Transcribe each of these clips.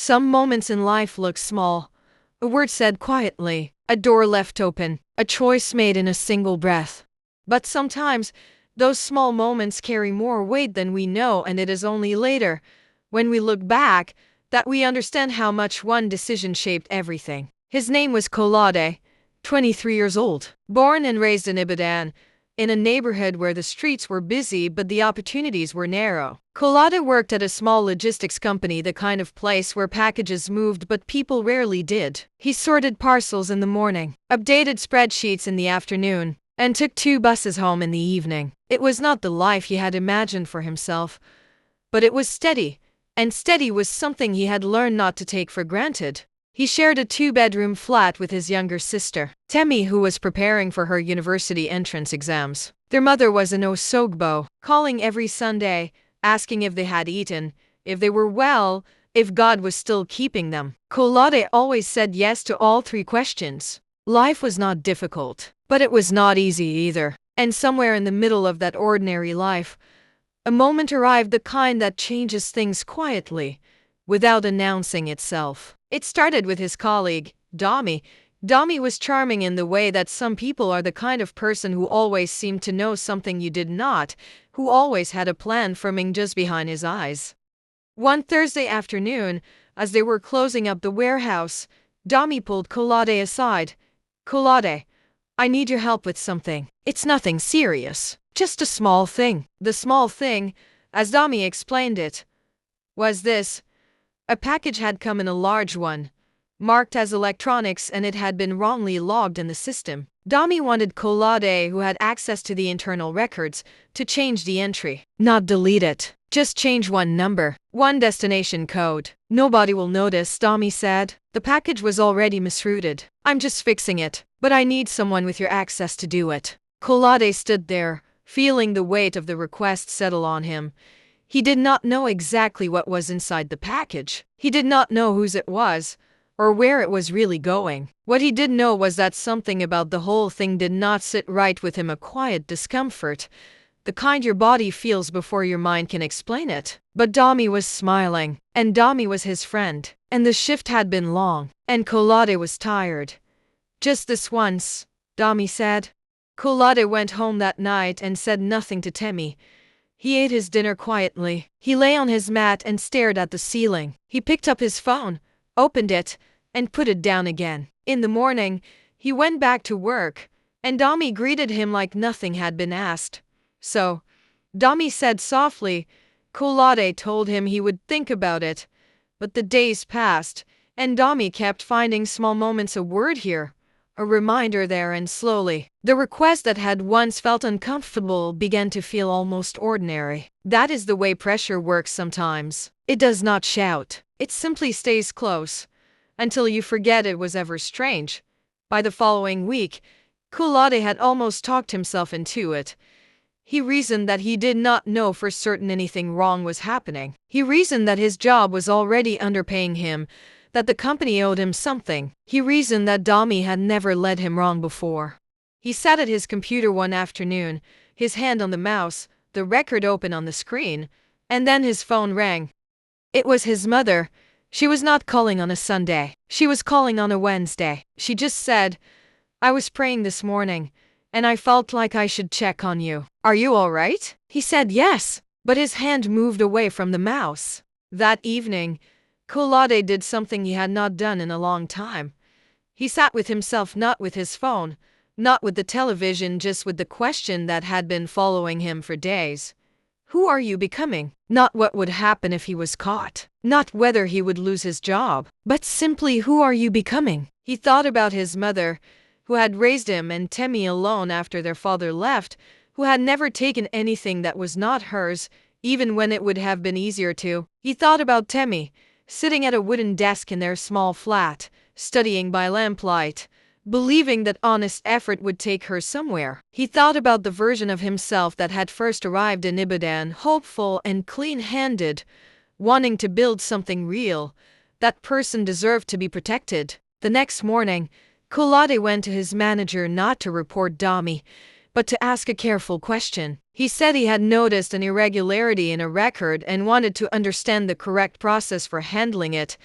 Some moments in life look small. A word said quietly, a door left open, a choice made in a single breath. But sometimes, those small moments carry more weight than we know, and it is only later, when we look back, that we understand how much one decision shaped everything. His name was Kolade, 23 years old, born and raised in Ibadan, in a neighborhood where the streets were busy but the opportunities were narrow. Kolade worked at a small logistics company, the kind of place where packages moved but people rarely did. He sorted parcels in the morning, updated spreadsheets in the afternoon, and took 2 buses home in the evening. It was not the life he had imagined for himself, but it was steady, and steady was something he had learned not to take for granted. He shared a 2-bedroom flat with his younger sister, Temi, who was preparing for her university entrance exams. Their mother was an Osogbo, calling every Sunday, asking if they had eaten, if they were well, if God was still keeping them. Kolade always said yes to all 3 questions. Life was not difficult, but it was not easy either. And somewhere in the middle of that ordinary life, a moment arrived, the kind that changes things quietly, without announcing itself. It started with his colleague, Dami. Dami was charming in the way that some people are, the kind of person who always seemed to know something you did not, who always had a plan forming just behind his eyes. One Thursday afternoon, as they were closing up the warehouse, Dami pulled Kolade aside. "Kolade, I need your help with something. It's nothing serious, just a small thing." The small thing, as Dami explained it, was this. A package had come in, a large one, marked as electronics, and it had been wrongly logged in the system. Dami wanted Kolade, who had access to the internal records, to change the entry. Not delete it, just change one number, one destination code. "Nobody will notice," Dami said. "The package was already misrouted. I'm just fixing it, but I need someone with your access to do it." Kolade stood there, feeling the weight of the request settle on him. He did not know exactly what was inside the package. He did not know whose it was, or where it was really going. What he did know was that something about the whole thing did not sit right with him, a quiet discomfort, the kind your body feels before your mind can explain it. But Dami was smiling, and Dami was his friend, and the shift had been long, and Kolade was tired. "Just this once," Dami said. Kolade went home that night and said nothing to Temi. He ate his dinner quietly. He lay on his mat and stared at the ceiling. He picked up his phone, opened it, and put it down again. In the morning, he went back to work, and Dami greeted him like nothing had been asked. "So," Dami said softly. Kolade told him he would think about it. But the days passed, and Dami kept finding small moments, a word here, a reminder there, and slowly, the request that had once felt uncomfortable began to feel almost ordinary. That is the way pressure works sometimes. It does not shout. It simply stays close, until you forget it was ever strange. By the following week, Kolade had almost talked himself into it. He reasoned that he did not know for certain anything wrong was happening. He reasoned that his job was already underpaying him, that the company owed him something. He reasoned that Dami had never led him wrong before. He sat at his computer one afternoon, his hand on the mouse, the record open on the screen, and then his phone rang. It was his mother. She was not calling on a Sunday. She was calling on a Wednesday. She just said, "I was praying this morning, and I felt like I should check on you. Are you all right?" He said yes, but his hand moved away from the mouse. That evening, Kolade did something he had not done in a long time. He sat with himself, not with his phone, not with the television, just with the question that had been following him for days. Who are you becoming? Not what would happen if he was caught, not whether he would lose his job, but simply who are you becoming? He thought about his mother, who had raised him and Temi alone after their father left, who had never taken anything that was not hers, even when it would have been easier to. He thought about Temi, sitting at a wooden desk in their small flat, studying by lamplight, believing that honest effort would take her somewhere. He thought about the version of himself that had first arrived in Ibadan, hopeful and clean-handed, wanting to build something real. That person deserved to be protected. The next morning, Kolade went to his manager not to report Dami, but to ask a careful question. He said he had noticed an irregularity in a record and wanted to understand the correct process for handling it.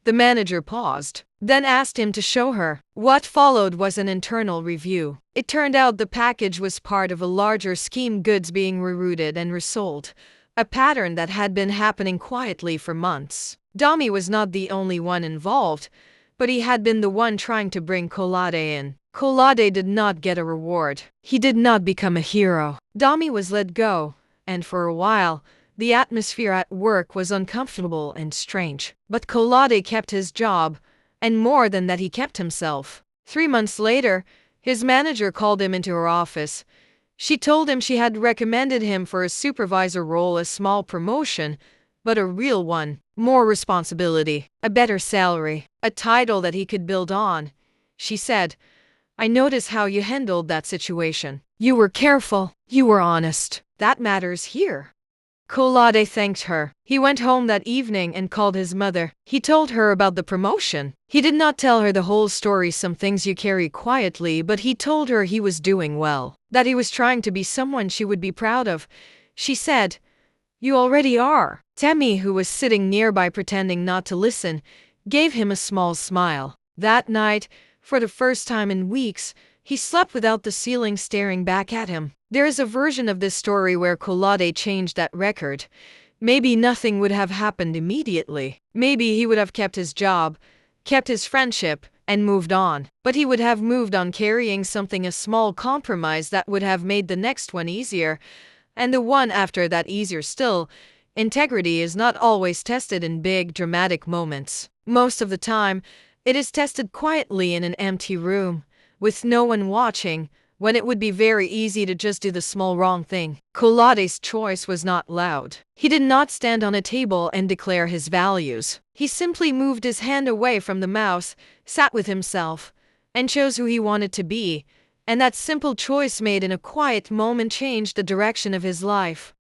The manager paused, then asked him to show her. What followed was an internal review. It turned out the package was part of a larger scheme, goods being rerouted and resold, a pattern that had been happening quietly for months. Dami was not the only one involved, but he had been the one trying to bring Kolade in. Kolade did not get a reward. He did not become a hero. Dami was let go, and for a while, the atmosphere at work was uncomfortable and strange. But Kolade kept his job, and more than that, he kept himself. 3 months later, his manager called him into her office. She told him she had recommended him for a supervisor role, a small promotion, but a real one. More responsibility, a better salary, a title that he could build on. She said, "I notice how you handled that situation. You were careful, you were honest. That matters here." Kolade thanked her. He went home that evening and called his mother. He told her about the promotion. He did not tell her the whole story, some things you carry quietly, but he told her he was doing well, that he was trying to be someone she would be proud of. She said, "You already are." Temi, who was sitting nearby pretending not to listen, gave him a small smile. That night, for the first time in weeks, he slept without the ceiling staring back at him. There is a version of this story where Kolade changed that record. Maybe nothing would have happened immediately. Maybe he would have kept his job, kept his friendship, and moved on. But he would have moved on carrying something, a small compromise that would have made the next one easier, and the one after that easier still. Integrity is not always tested in big, dramatic moments. Most of the time, it is tested quietly in an empty room, with no one watching, when it would be very easy to just do the small wrong thing. Kolade's choice was not loud. He did not stand on a table and declare his values. He simply moved his hand away from the mouse, sat with himself, and chose who he wanted to be. And that simple choice made in a quiet moment changed the direction of his life.